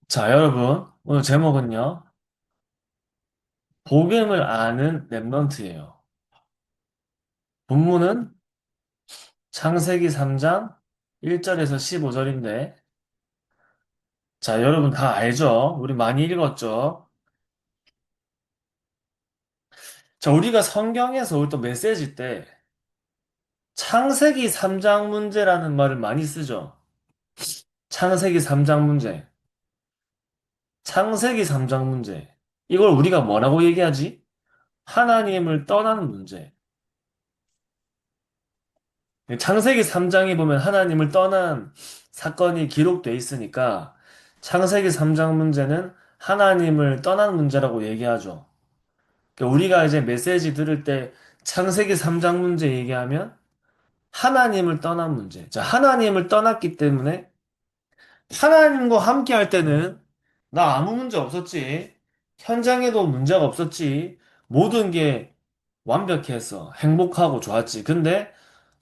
자, 여러분, 오늘 제목은요, 복음을 아는 랩넌트예요. 본문은 창세기 3장 1절에서 15절인데, 자, 여러분 다 알죠? 우리 많이 읽었죠? 자, 우리가 성경에서 우리 또 메시지 때 창세기 3장 문제라는 말을 많이 쓰죠. 창세기 3장 문제, 창세기 3장 문제. 이걸 우리가 뭐라고 얘기하지? 하나님을 떠나는 문제. 창세기 3장에 보면 하나님을 떠난 사건이 기록돼 있으니까 창세기 3장 문제는 하나님을 떠난 문제라고 얘기하죠. 그러니까 우리가 이제 메시지 들을 때 창세기 3장 문제 얘기하면 하나님을 떠난 문제. 자, 하나님을 떠났기 때문에 하나님과 함께 할 때는 나 아무 문제 없었지. 현장에도 문제가 없었지. 모든 게 완벽했어. 행복하고 좋았지. 근데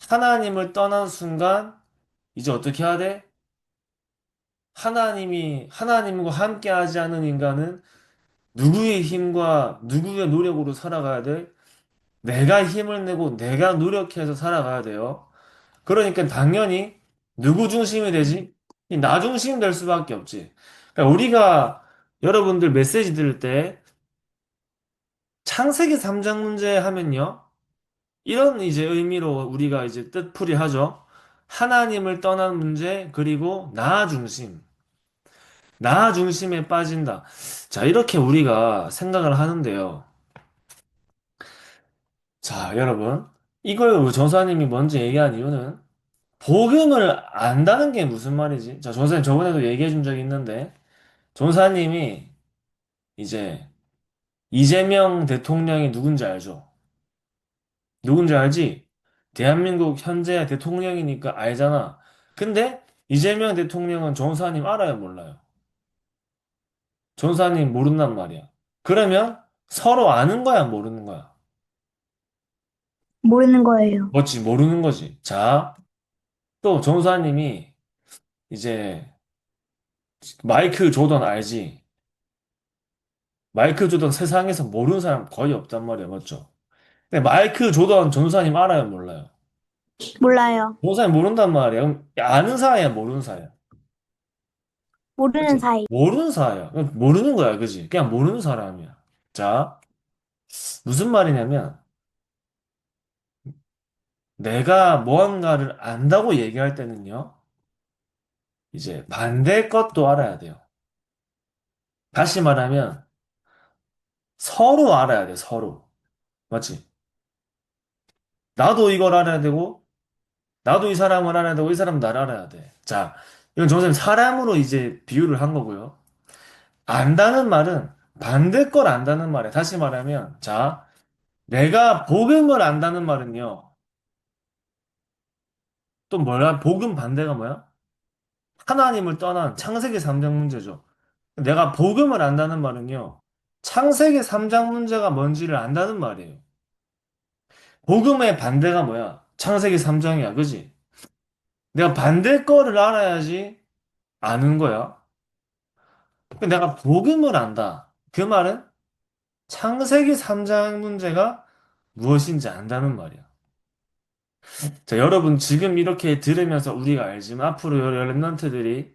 하나님을 떠난 순간 이제 어떻게 해야 돼? 하나님과 함께 하지 않은 인간은 누구의 힘과 누구의 노력으로 살아가야 돼? 내가 힘을 내고 내가 노력해서 살아가야 돼요. 그러니까 당연히 누구 중심이 되지? 이 나 중심 될 수밖에 없지. 그러니까 우리가 여러분들 메시지 들을 때 창세기 3장 문제 하면요. 이런 이제 의미로 우리가 이제 뜻풀이 하죠. 하나님을 떠난 문제, 그리고 나 중심. 나 중심에 빠진다. 자, 이렇게 우리가 생각을 하는데요. 자, 여러분. 이걸 우리 전사님이 먼저 얘기한 이유는 복음을 안다는 게 무슨 말이지? 자, 전사님 저번에도 얘기해 준 적이 있는데, 전사님이 이제 이재명 대통령이 누군지 알죠? 누군지 알지? 대한민국 현재 대통령이니까 알잖아. 근데 이재명 대통령은 전사님 알아요, 몰라요? 전사님 모른단 말이야. 그러면 서로 아는 거야, 모르는 거야? 모르는 거예요. 뭐지, 모르는 거지. 자, 또 전사님이 이제 마이클 조던 알지? 마이클 조던 세상에서 모르는 사람 거의 없단 말이야, 맞죠? 근데 마이클 조던 전사님 알아요, 몰라요? 몰라요. 전사님 모른단 말이야. 그럼 아는 사이야, 모르는 사이야? 모르는 그치? 사이. 모르는 사이야. 그냥 모르는 거야, 그지? 그냥 모르는 사람이야. 자, 무슨 말이냐면, 내가 무언가를 안다고 얘기할 때는요, 이제 반대의 것도 알아야 돼요. 다시 말하면, 서로 알아야 돼, 서로. 맞지? 나도 이걸 알아야 되고, 나도 이 사람을 알아야 되고, 이 사람도 나를 알아야 돼. 자, 이건 정선생님 사람으로 이제 비유를 한 거고요. 안다는 말은 반대 걸 안다는 말이야. 다시 말하면, 자, 내가 복음을 안다는 말은요, 또 뭐야? 복음 반대가 뭐야? 하나님을 떠난 창세기 3장 문제죠. 내가 복음을 안다는 말은요, 창세기 3장 문제가 뭔지를 안다는 말이에요. 복음의 반대가 뭐야? 창세기 3장이야, 그지? 내가 반대 거를 알아야지 아는 거야. 내가 복음을 안다. 그 말은 창세기 3장 문제가 무엇인지 안다는 말이야. 자, 여러분 지금 이렇게 들으면서 우리가 알지만 앞으로 여러 랩런트들이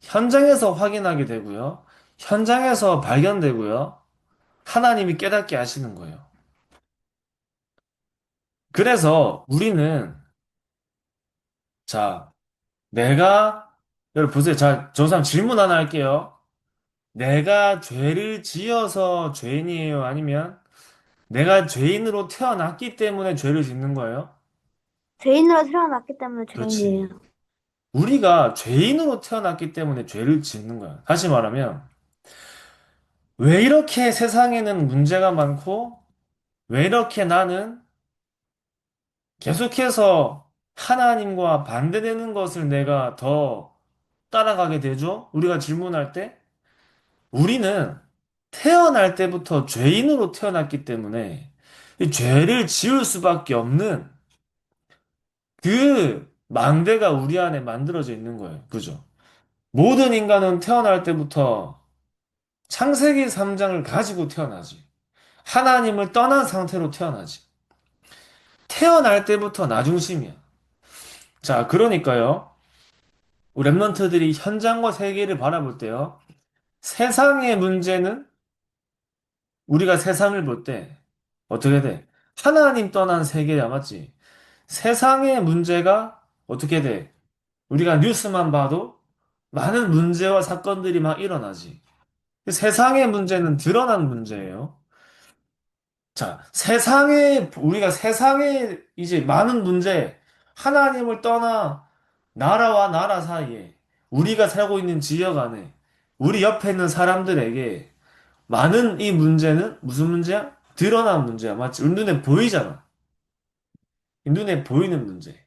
현장에서 확인하게 되고요. 현장에서 발견되고요. 하나님이 깨닫게 하시는 거예요. 그래서 우리는 자, 여러분 보세요. 자, 저 사람 질문 하나 할게요. 내가 죄를 지어서 죄인이에요? 아니면 내가 죄인으로 태어났기 때문에 죄를 짓는 거예요? 죄인으로 태어났기 때문에 그렇지. 죄인이에요. 우리가 죄인으로 태어났기 때문에 죄를 짓는 거야. 다시 말하면, 왜 이렇게 세상에는 문제가 많고, 왜 이렇게 나는 계속해서 하나님과 반대되는 것을 내가 더 따라가게 되죠? 우리가 질문할 때, 우리는 태어날 때부터 죄인으로 태어났기 때문에, 이 죄를 지을 수밖에 없는 그 망대가 우리 안에 만들어져 있는 거예요. 그죠? 모든 인간은 태어날 때부터 창세기 3장을 가지고 태어나지. 하나님을 떠난 상태로 태어나지. 태어날 때부터 나 중심이야. 자, 그러니까요. 우리 랩런트들이 현장과 세계를 바라볼 때요. 세상의 문제는 우리가 세상을 볼 때 어떻게 돼? 하나님 떠난 세계야, 맞지? 세상의 문제가 어떻게 돼? 우리가 뉴스만 봐도 많은 문제와 사건들이 막 일어나지. 세상의 문제는 드러난 문제예요. 자, 우리가 세상에 이제 많은 문제, 하나님을 떠나 나라와 나라 사이에, 우리가 살고 있는 지역 안에, 우리 옆에 있는 사람들에게 많은 이 문제는 무슨 문제야? 드러난 문제야. 맞지? 우리 눈에 보이잖아. 이 눈에 보이는 문제.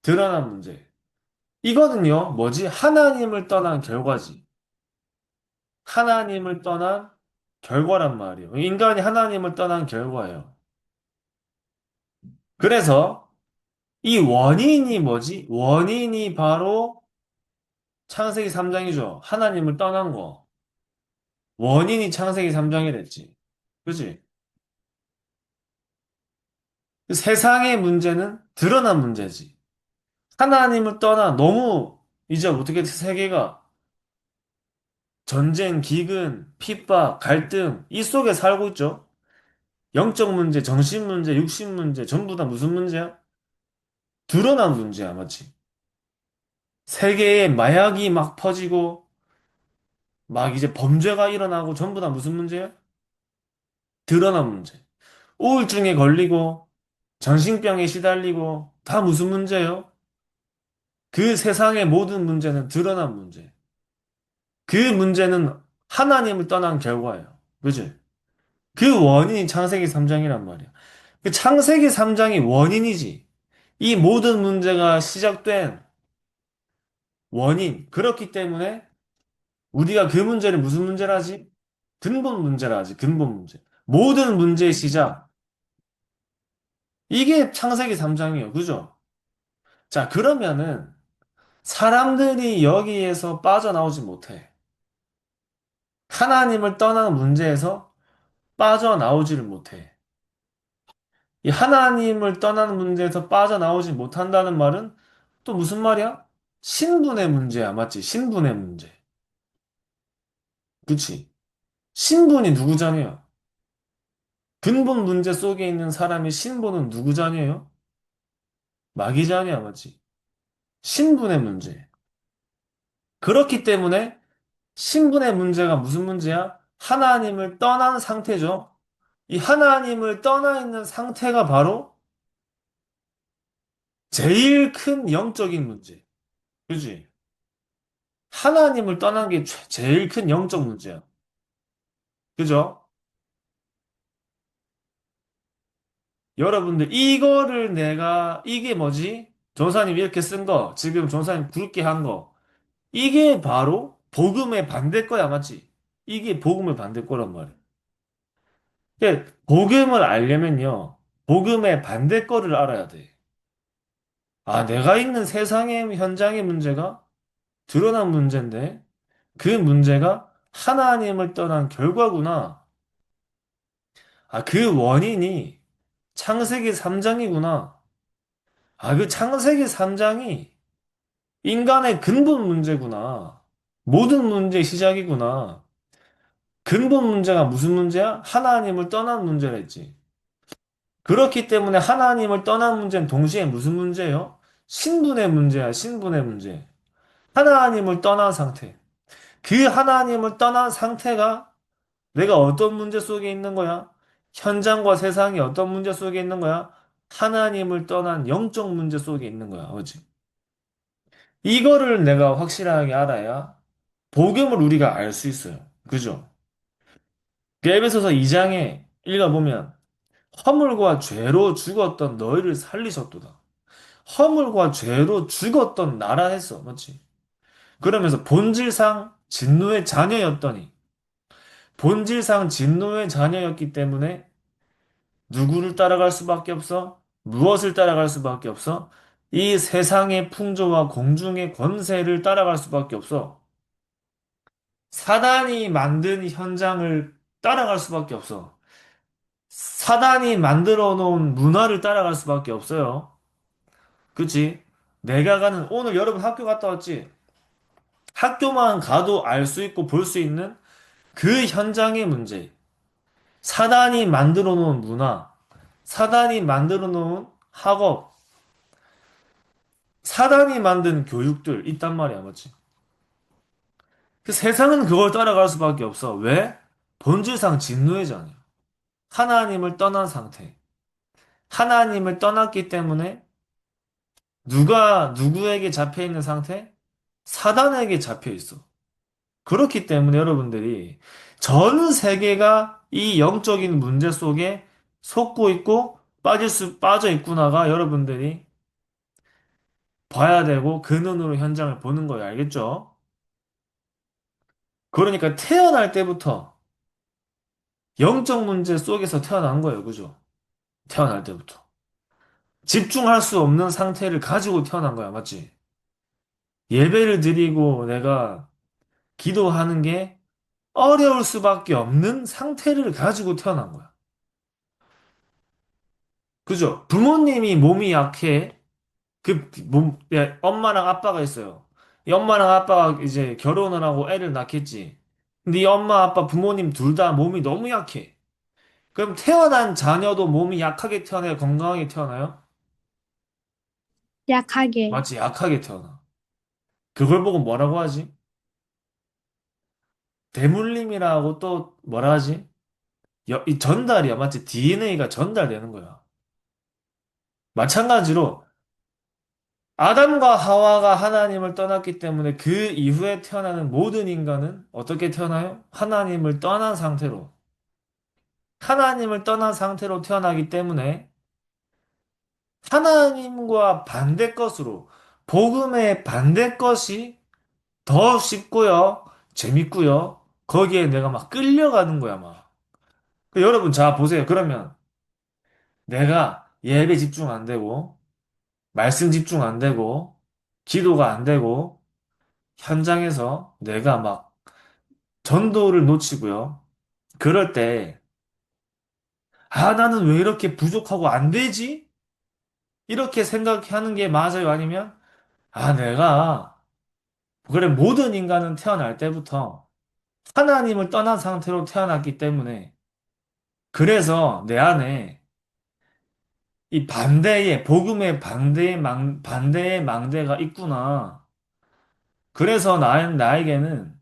드러난 문제. 이거는요, 뭐지? 하나님을 떠난 결과지. 하나님을 떠난 결과란 말이에요. 인간이 하나님을 떠난 결과예요. 그래서 이 원인이 뭐지? 원인이 바로 창세기 3장이죠. 하나님을 떠난 거. 원인이 창세기 3장이랬지. 그지? 세상의 문제는 드러난 문제지. 하나님을 떠나 너무 이제 어떻게 세계가 전쟁, 기근, 핍박, 갈등 이 속에 살고 있죠. 영적 문제, 정신 문제, 육신 문제 전부 다 무슨 문제야? 드러난 문제야, 맞지? 세계에 마약이 막 퍼지고 막 이제 범죄가 일어나고 전부 다 무슨 문제야? 드러난 문제. 우울증에 걸리고 정신병에 시달리고 다 무슨 문제예요? 그 세상의 모든 문제는 드러난 문제. 그 문제는 하나님을 떠난 결과예요. 그지? 그 원인이 창세기 3장이란 말이야. 그 창세기 3장이 원인이지. 이 모든 문제가 시작된 원인. 그렇기 때문에 우리가 그 문제를 무슨 문제라 하지? 근본 문제라 하지. 근본 문제. 모든 문제의 시작. 이게 창세기 3장이에요. 그죠? 자, 그러면은 사람들이 여기에서 빠져나오지 못해. 하나님을 떠나는 문제에서 빠져나오지를 못해. 이 하나님을 떠나는 문제에서 빠져나오지 못한다는 말은 또 무슨 말이야? 신분의 문제야, 맞지? 신분의 문제. 그치? 신분이 누구 자녀야? 근본 문제 속에 있는 사람의 신분은 누구 자녀예요? 마귀 자녀야, 맞지? 신분의 문제. 그렇기 때문에 신분의 문제가 무슨 문제야? 하나님을 떠난 상태죠. 이 하나님을 떠나 있는 상태가 바로 제일 큰 영적인 문제. 그지? 하나님을 떠난 게 제일 큰 영적 문제야. 그죠? 여러분들, 이게 뭐지? 전사님 이렇게 쓴 거, 지금 전사님 굵게 한 거, 이게 바로 복음의 반대 거야, 맞지? 이게 복음의 반대 거란 말이야. 복음을 알려면요, 복음의 반대 거를 알아야 돼. 아, 내가 있는 세상의 현장의 문제가 드러난 문제인데, 그 문제가 하나님을 떠난 결과구나. 아, 그 원인이 창세기 3장이구나. 아, 그 창세기 3장이 인간의 근본 문제구나. 모든 문제의 시작이구나. 근본 문제가 무슨 문제야? 하나님을 떠난 문제라 했지. 그렇기 때문에 하나님을 떠난 문제는 동시에 무슨 문제예요? 신분의 문제야, 신분의 문제. 하나님을 떠난 상태. 그 하나님을 떠난 상태가 내가 어떤 문제 속에 있는 거야? 현장과 세상이 어떤 문제 속에 있는 거야? 하나님을 떠난 영적 문제 속에 있는 거야. 그지? 이거를 내가 확실하게 알아야 복음을 우리가 알 수 있어요. 그죠? 그 에베소서 2장에 읽어보면 허물과 죄로 죽었던 너희를 살리셨도다. 허물과 죄로 죽었던 나라 했어. 맞지? 그러면서 본질상 진노의 자녀였더니 본질상 진노의 자녀였기 때문에 누구를 따라갈 수밖에 없어? 무엇을 따라갈 수밖에 없어? 이 세상의 풍조와 공중의 권세를 따라갈 수밖에 없어. 사단이 만든 현장을 따라갈 수밖에 없어. 사단이 만들어 놓은 문화를 따라갈 수밖에 없어요. 그치? 내가 가는, 오늘 여러분 학교 갔다 왔지? 학교만 가도 알 수 있고 볼 수 있는 그 현장의 문제. 사단이 만들어 놓은 문화, 사단이 만들어 놓은 학업, 사단이 만든 교육들 있단 말이야, 맞지? 그 세상은 그걸 따라갈 수밖에 없어. 왜? 본질상 진노예잖아요. 하나님을 떠난 상태. 하나님을 떠났기 때문에 누가 누구에게 잡혀 있는 상태? 사단에게 잡혀 있어. 그렇기 때문에 여러분들이 전 세계가 이 영적인 문제 속에 속고 있고 빠져 있구나가 여러분들이 봐야 되고 그 눈으로 현장을 보는 거예요. 알겠죠? 그러니까 태어날 때부터 영적 문제 속에서 태어난 거예요. 그죠? 태어날 때부터. 집중할 수 없는 상태를 가지고 태어난 거야. 맞지? 예배를 드리고 내가 기도하는 게 어려울 수밖에 없는 상태를 가지고 태어난 거야. 그죠? 부모님이 몸이 약해. 엄마랑 아빠가 있어요. 이 엄마랑 아빠가 이제 결혼을 하고 애를 낳겠지. 근데 이 엄마, 아빠, 부모님 둘 다 몸이 너무 약해. 그럼 태어난 자녀도 몸이 약하게 태어나요? 건강하게 태어나요? 약하게. 마치 약하게 태어나. 그걸 보고 뭐라고 하지? 대물림이라고 또 뭐라 하지? 이 전달이야. 마치 DNA가 전달되는 거야. 마찬가지로 아담과 하와가 하나님을 떠났기 때문에 그 이후에 태어나는 모든 인간은 어떻게 태어나요? 하나님을 떠난 상태로. 하나님을 떠난 상태로 태어나기 때문에 하나님과 반대 것으로 복음의 반대 것이 더 쉽고요, 재밌고요, 거기에 내가 막 끌려가는 거야, 막. 여러분, 자, 보세요. 그러면 내가 예배 집중 안 되고, 말씀 집중 안 되고, 기도가 안 되고, 현장에서 내가 막 전도를 놓치고요. 그럴 때, 아, 나는 왜 이렇게 부족하고 안 되지? 이렇게 생각하는 게 맞아요? 아니면, 아, 내가, 그래, 모든 인간은 태어날 때부터 하나님을 떠난 상태로 태어났기 때문에, 그래서 내 안에 이 복음의 반대의 망대가 있구나. 그래서 나에게는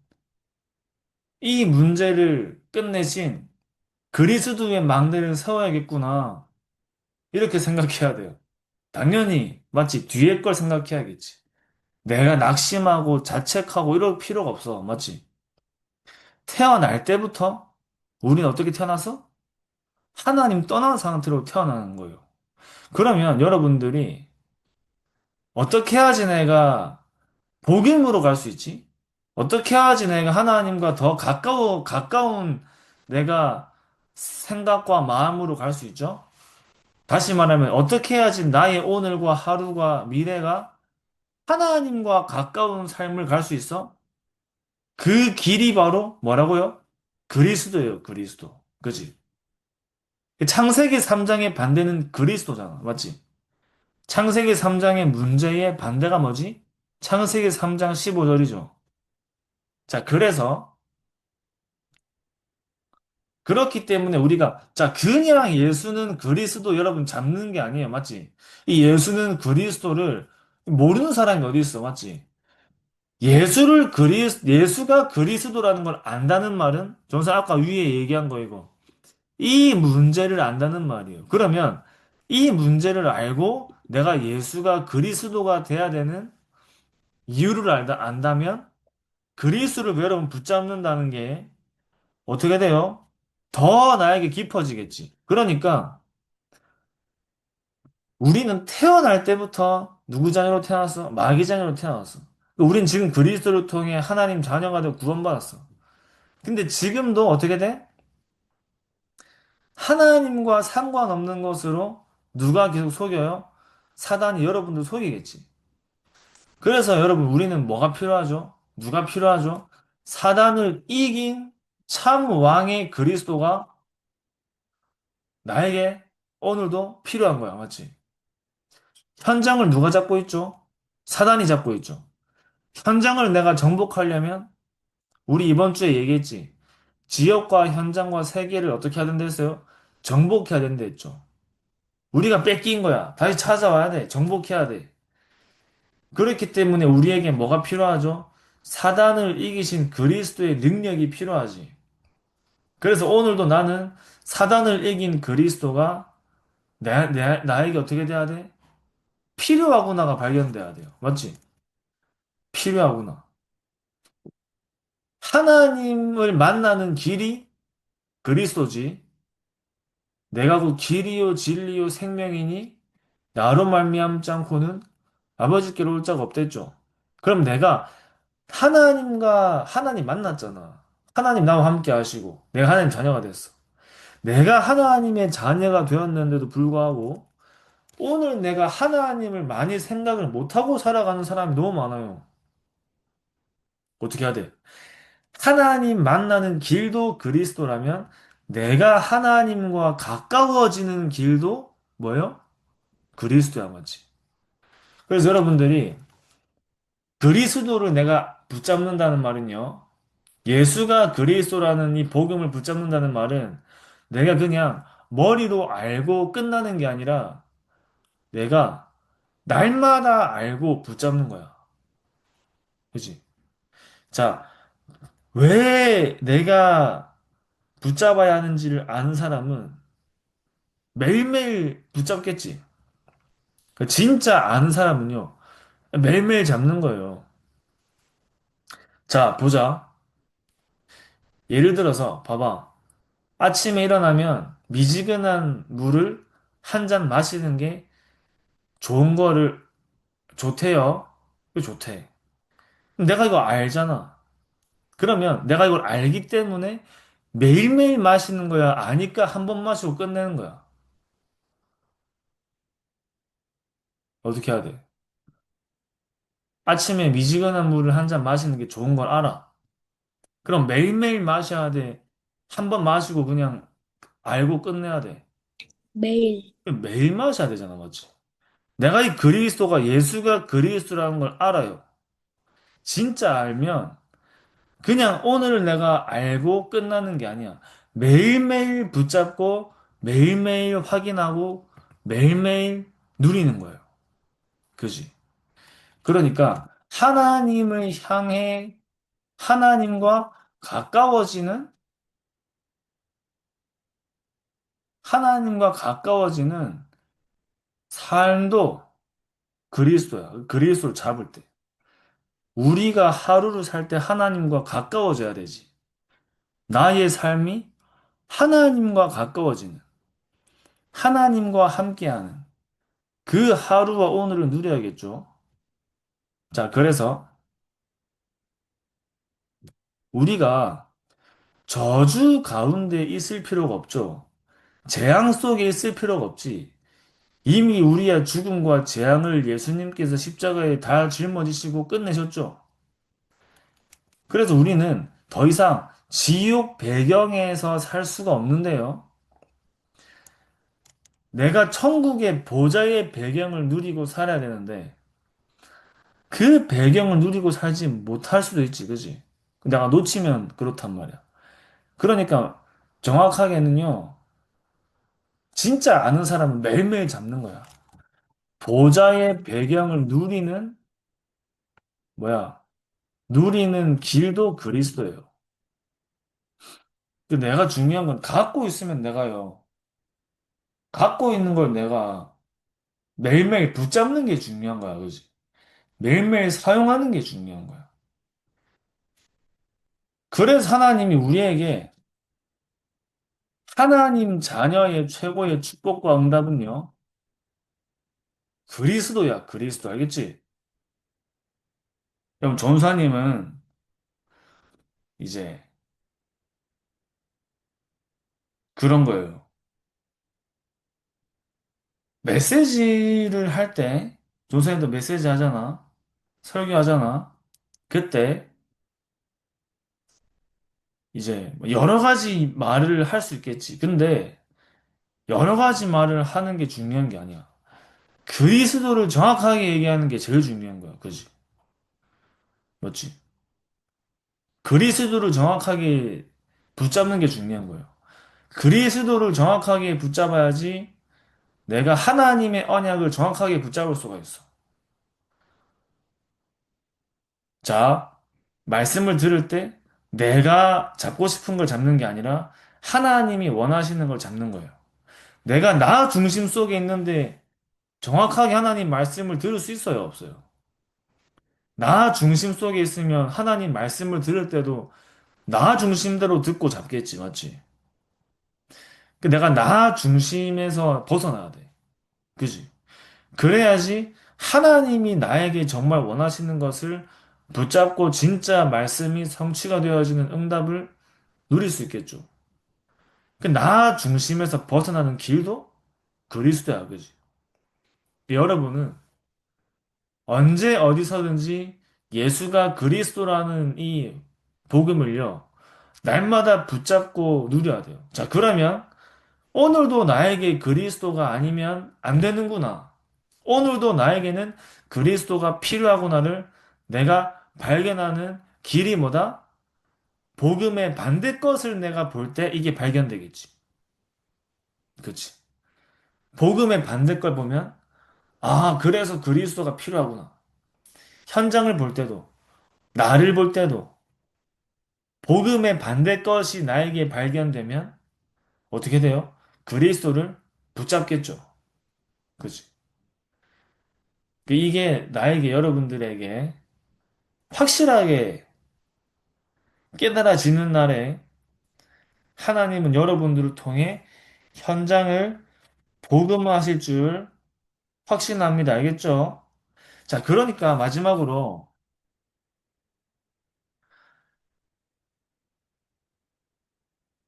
이 문제를 끝내신 그리스도의 망대를 세워야겠구나. 이렇게 생각해야 돼요. 당연히, 맞지? 뒤에 걸 생각해야겠지. 내가 낙심하고 자책하고 이럴 필요가 없어. 맞지? 태어날 때부터 우리는 어떻게 태어나서? 하나님 떠난 상태로 태어나는 거예요. 그러면 여러분들이 어떻게 해야지 내가 복음으로 갈 수 있지? 어떻게 해야지 내가 하나님과 더 가까운 내가 생각과 마음으로 갈 수 있죠? 다시 말하면 어떻게 해야지 나의 오늘과 하루가 미래가 하나님과 가까운 삶을 갈 수 있어? 그 길이 바로 뭐라고요? 그리스도예요, 그리스도. 그지? 창세기 3장의 반대는 그리스도잖아. 맞지? 창세기 3장의 문제의 반대가 뭐지? 창세기 3장 15절이죠. 자, 그렇기 때문에 우리가, 자, 그냥 예수는 그리스도 여러분 잡는 게 아니에요. 맞지? 이 예수는 그리스도를 모르는 사람이 어디 있어. 맞지? 예수가 그리스도라는 걸 안다는 말은, 전사 아까 위에 얘기한 거 이거. 이 문제를 안다는 말이에요. 그러면 이 문제를 알고 내가 예수가 그리스도가 돼야 되는 이유를 안다면 그리스도를 여러분 붙잡는다는 게 어떻게 돼요? 더 나에게 깊어지겠지. 그러니까 우리는 태어날 때부터 누구 자녀로 태어났어? 마귀 자녀로 태어났어. 우린 지금 그리스도를 통해 하나님 자녀가 되어 구원받았어. 근데 지금도 어떻게 돼? 하나님과 상관없는 것으로 누가 계속 속여요? 사단이 여러분들 속이겠지. 그래서 여러분, 우리는 뭐가 필요하죠? 누가 필요하죠? 사단을 이긴 참 왕의 그리스도가 나에게 오늘도 필요한 거야. 맞지? 현장을 누가 잡고 있죠? 사단이 잡고 있죠. 현장을 내가 정복하려면 우리 이번 주에 얘기했지. 지역과 현장과 세계를 어떻게 해야 된다 했어요? 정복해야 된다 했죠. 우리가 뺏긴 거야. 다시 찾아와야 돼. 정복해야 돼. 그렇기 때문에 우리에게 뭐가 필요하죠? 사단을 이기신 그리스도의 능력이 필요하지. 그래서 오늘도 나는 사단을 이긴 그리스도가 나에게 어떻게 돼야 돼? 필요하구나가 발견돼야 돼요. 맞지? 필요하구나. 하나님을 만나는 길이 그리스도지. 내가 그 길이요 진리요 생명이니 나로 말미암지 않고는 아버지께로 올 자가 없댔죠. 그럼 내가 하나님 만났잖아. 하나님 나와 함께 하시고 내가 하나님 자녀가 됐어. 내가 하나님의 자녀가 되었는데도 불구하고 오늘 내가 하나님을 많이 생각을 못하고 살아가는 사람이 너무 많아요. 어떻게 해야 돼? 하나님 만나는 길도 그리스도라면 내가 하나님과 가까워지는 길도 뭐예요? 그리스도야, 맞지? 그래서 여러분들이 그리스도를 내가 붙잡는다는 말은요. 예수가 그리스도라는 이 복음을 붙잡는다는 말은 내가 그냥 머리로 알고 끝나는 게 아니라 내가 날마다 알고 붙잡는 거야. 그지? 자, 왜 내가 붙잡아야 하는지를 아는 사람은 매일매일 붙잡겠지. 그 진짜 아는 사람은요, 매일매일 잡는 거예요. 자, 보자. 예를 들어서, 봐봐. 아침에 일어나면 미지근한 물을 한 잔 마시는 게 좋은 거를, 좋대요. 이거 좋대. 내가 이거 알잖아. 그러면 내가 이걸 알기 때문에 매일매일 마시는 거야? 아니까 한 번 마시고 끝내는 거야. 어떻게 해야 돼? 아침에 미지근한 물을 한 잔 마시는 게 좋은 걸 알아. 그럼 매일매일 마셔야 돼. 한 번 마시고 그냥 알고 끝내야 돼. 매일. 매일 마셔야 되잖아, 맞지? 내가 이 그리스도가 예수가 그리스도라는 걸 알아요. 진짜 알면 그냥 오늘 내가 알고 끝나는 게 아니야. 매일매일 붙잡고 매일매일 확인하고 매일매일 누리는 거예요. 그지? 그러니까 하나님을 향해 하나님과 가까워지는 하나님과 가까워지는 삶도 그리스도야. 그리스도를 잡을 때. 우리가 하루를 살 때 하나님과 가까워져야 되지. 나의 삶이 하나님과 가까워지는, 하나님과 함께하는 그 하루와 오늘을 누려야겠죠. 자, 그래서 우리가 저주 가운데 있을 필요가 없죠. 재앙 속에 있을 필요가 없지. 이미 우리의 죽음과 재앙을 예수님께서 십자가에 다 짊어지시고 끝내셨죠. 그래서 우리는 더 이상 지옥 배경에서 살 수가 없는데요. 내가 천국의 보좌의 배경을 누리고 살아야 되는데, 그 배경을 누리고 살지 못할 수도 있지, 그지? 내가 놓치면 그렇단 말이야. 그러니까 정확하게는요, 진짜 아는 사람은 매일매일 잡는 거야. 보좌의 배경을 뭐야, 누리는 길도 그리스도예요. 근데 내가 중요한 건 갖고 있으면 내가요. 갖고 있는 걸 내가 매일매일 붙잡는 게 중요한 거야, 그지? 매일매일 사용하는 게 중요한 거야. 그래서 하나님이 우리에게 하나님 자녀의 최고의 축복과 응답은요, 그리스도야, 그리스도. 알겠지? 그럼 전사님은 이제 그런 거예요. 메시지를 할 때, 조선에도 메시지 하잖아. 설교하잖아. 그때 이제 뭐 여러 가지 말을 할 수 있겠지. 근데 여러 가지 말을 하는 게 중요한 게 아니야. 그리스도를 정확하게 얘기하는 게 제일 중요한 거야. 그지? 맞지? 그리스도를 정확하게 붙잡는 게 중요한 거예요. 그리스도를 정확하게 붙잡아야지 내가 하나님의 언약을 정확하게 붙잡을 수가 있어. 자, 말씀을 들을 때 내가 잡고 싶은 걸 잡는 게 아니라 하나님이 원하시는 걸 잡는 거예요. 내가 나 중심 속에 있는데 정확하게 하나님 말씀을 들을 수 있어요, 없어요? 나 중심 속에 있으면 하나님 말씀을 들을 때도 나 중심대로 듣고 잡겠지, 맞지? 내가 나 중심에서 벗어나야 돼. 그지? 그래야지 하나님이 나에게 정말 원하시는 것을 붙잡고 진짜 말씀이 성취가 되어지는 응답을 누릴 수 있겠죠. 나 중심에서 벗어나는 길도 그리스도야, 그지? 여러분은 언제 어디서든지 예수가 그리스도라는 이 복음을요, 날마다 붙잡고 누려야 돼요. 자, 그러면 오늘도 나에게 그리스도가 아니면 안 되는구나. 오늘도 나에게는 그리스도가 필요하구나를 내가 발견하는 길이 뭐다? 복음의 반대 것을 내가 볼 때 이게 발견되겠지. 그치? 복음의 반대 걸 보면, 아, 그래서 그리스도가 필요하구나. 현장을 볼 때도, 나를 볼 때도, 복음의 반대 것이 나에게 발견되면, 어떻게 돼요? 그리스도를 붙잡겠죠. 그치? 이게 나에게, 여러분들에게 확실하게 깨달아지는 날에 하나님은 여러분들을 통해 현장을 복음화하실 줄 확신합니다. 알겠죠? 자, 그러니까 마지막으로,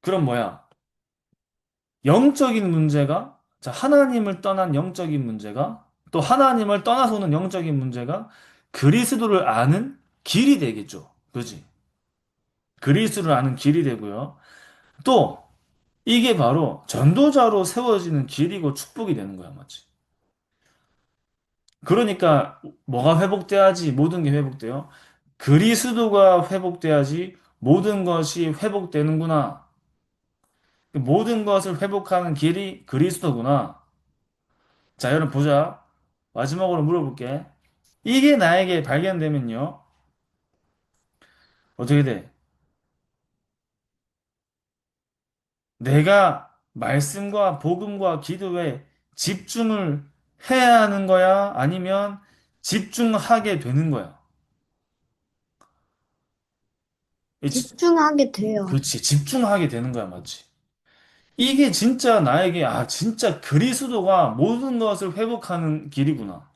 그럼 뭐야? 영적인 문제가, 자, 하나님을 떠난 영적인 문제가, 또 하나님을 떠나서는 영적인 문제가 그리스도를 아는 길이 되겠죠. 그지? 그리스도를 아는 길이 되고요. 또, 이게 바로 전도자로 세워지는 길이고 축복이 되는 거야, 맞지? 그러니까 뭐가 회복돼야지 모든 게 회복돼요? 그리스도가 회복돼야지 모든 것이 회복되는구나. 모든 것을 회복하는 길이 그리스도구나. 자, 여러분 보자. 마지막으로 물어볼게. 이게 나에게 발견되면요. 어떻게 돼? 내가 말씀과 복음과 기도에 집중을 해야 하는 거야? 아니면 집중하게 되는 거야? 집중하게 돼요. 그렇지. 집중하게 되는 거야, 맞지? 이게 진짜 나에게, 아, 진짜 그리스도가 모든 것을 회복하는 길이구나.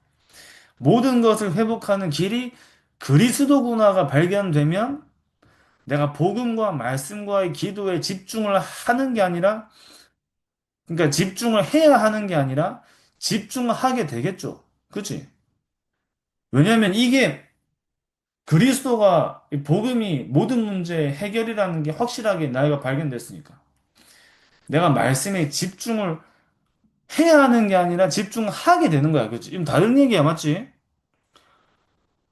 모든 것을 회복하는 길이 그리스도구나가 발견되면 내가 복음과 말씀과의 기도에 집중을 하는 게 아니라, 그러니까 집중을 해야 하는 게 아니라 집중하게 되겠죠. 그치? 왜냐면 이게 그리스도가, 이 복음이 모든 문제 해결이라는 게 확실하게 나이가 발견됐으니까. 내가 말씀에 집중을 해야 하는 게 아니라 집중하게 되는 거야. 그치? 이건 다른 얘기야, 맞지?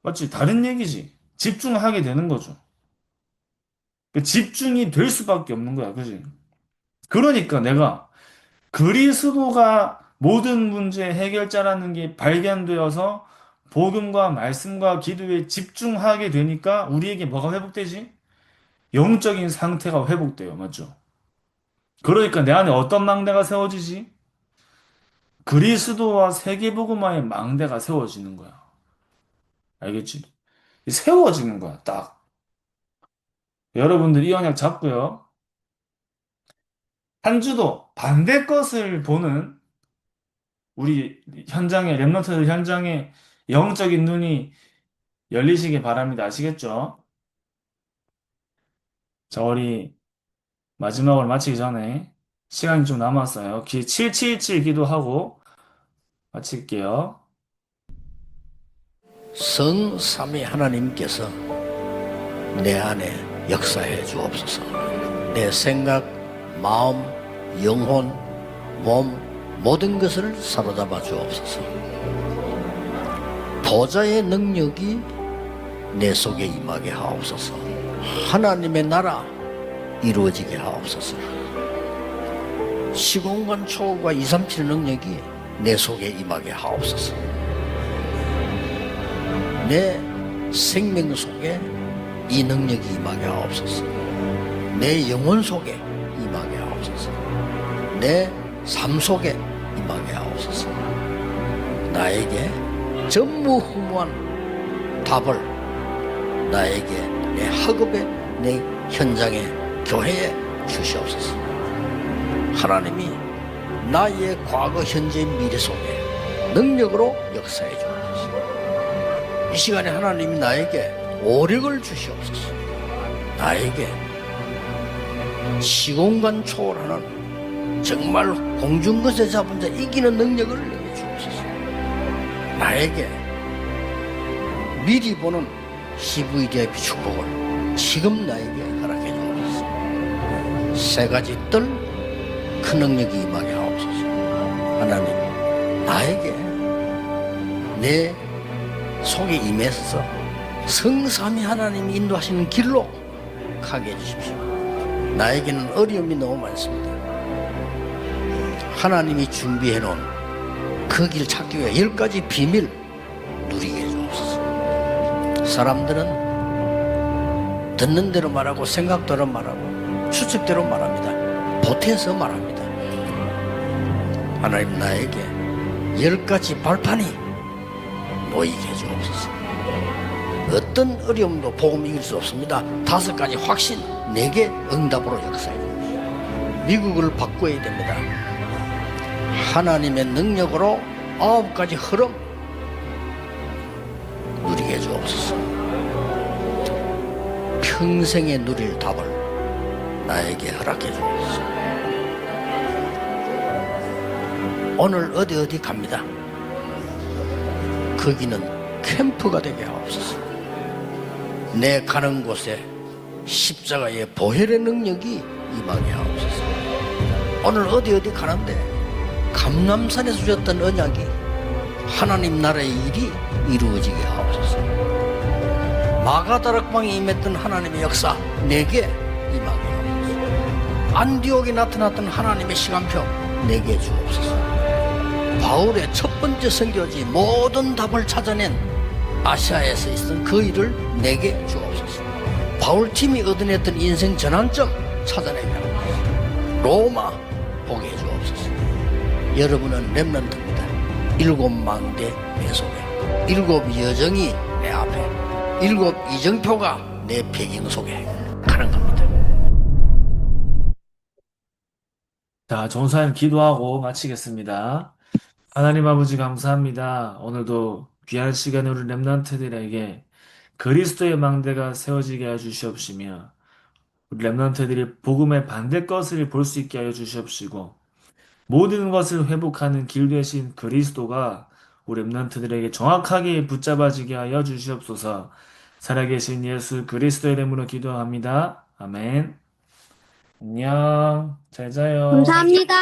맞지? 다른 얘기지. 집중하게 되는 거죠. 그 집중이 될 수밖에 없는 거야. 그지? 그러니까 내가 그리스도가 모든 문제 해결자라는 게 발견되어서 복음과 말씀과 기도에 집중하게 되니까 우리에게 뭐가 회복되지? 영적인 상태가 회복돼요. 맞죠? 그러니까 내 안에 어떤 망대가 세워지지? 그리스도와 세계복음화의 망대가 세워지는 거야. 알겠지? 세워지는 거야, 딱. 여러분들 이 언약 잡고요. 한 주도 반대 것을 보는 우리 현장의 랩런트들 현장의 영적인 눈이 열리시기 바랍니다. 아시겠죠? 자, 우리 마지막으로 마치기 전에 시간이 좀 남았어요. 777 기도하고 마칠게요. 성삼위 하나님께서 내 안에 역사해 주옵소서. 내 생각, 마음, 영혼, 몸 모든 것을 사로잡아 주옵소서. 보좌의 능력이 내 속에 임하게 하옵소서. 하나님의 나라 이루어지게 하옵소서. 시공간 초월과 237 능력이 내 속에 임하게 하옵소서. 내 생명 속에 이 능력이 임하게 하옵소서. 내 영혼 속에 임하게 하옵소서. 내 삶 속에 임하게 하옵소서. 나에게 전무후무한 답을 나에게 내 학업에 내 현장에 교회에 주시옵소서. 하나님이 나의 과거 현재 미래 속에 능력으로 역사해 주옵소서. 이 시간에 하나님이 나에게 오력을 주시옵소서. 나에게 시공간 초월하는 정말 공중것에 잡은 자 이기는 능력을 내주옵소서. 나에게 미리 보는 CVDIP 축복을 지금 나에게 허락해 주옵소서. 세 가지 뜰 큰 능력이 임하게 하옵소서. 하나님, 나에게 내 속에 임해서 성삼위 하나님이 인도하시는 길로 가게 해주십시오. 나에게는 어려움이 너무 많습니다. 하나님이 준비해 놓은 그 길 찾기 위해 10가지 비밀 누리게 해주옵소서. 사람들은 듣는 대로 말하고 생각대로 말하고 추측대로 말합니다. 보태서 말합니다. 하나님, 나에게 10가지 발판이 놓이게 해주옵소서. 어떤 어려움도 복음 이길 수 없습니다. 5가지 확신, 내게 응답으로 역사해 주십시오. 미국을 바꿔야 됩니다. 하나님의 능력으로 9가지 흐름 누리게 해주옵소서. 평생에 누릴 답을 나에게 허락해 주옵소서. 오늘 어디 갑니다. 거기는 캠프가 되게 하옵소서. 내 가는 곳에 십자가의 보혈의 능력이 임하게 하옵소서. 오늘 어디 가는데 감람산에서 주셨던 언약이 하나님 나라의 일이 이루어지게 하옵소서. 마가다락방에 임했던 하나님의 역사 내게 임하게 하옵소서. 안디옥에 나타났던 하나님의 시간표 내게 주옵소서. 바울의 첫 번째 선교지 모든 답을 찾아낸 아시아에서 있었던 그 일을 내게 주옵소서. 바울팀이 얻어냈던 인생 전환점 찾아내게 하옵소서. 로마 보게 해주옵소서. 여러분은 렘넌트입니다. 7망대 내 속에 7 여정이 내 앞에 7 이정표가 내 배경 속에 가는 겁니다. 자, 전사님 기도하고 마치겠습니다. 하나님 아버지 감사합니다. 오늘도 귀한 시간에 우리 렘넌트들에게 그리스도의 망대가 세워지게 하여 주시옵시며 우리 렘넌트들이 복음의 반대 것을 볼 수 있게 하여 주시옵시고 모든 것을 회복하는 길 되신 그리스도가 우리 렘넌트들에게 정확하게 붙잡아지게 하여 주시옵소서. 살아계신 예수 그리스도의 이름으로 기도합니다. 아멘. 안녕. 잘 자요. 감사합니다.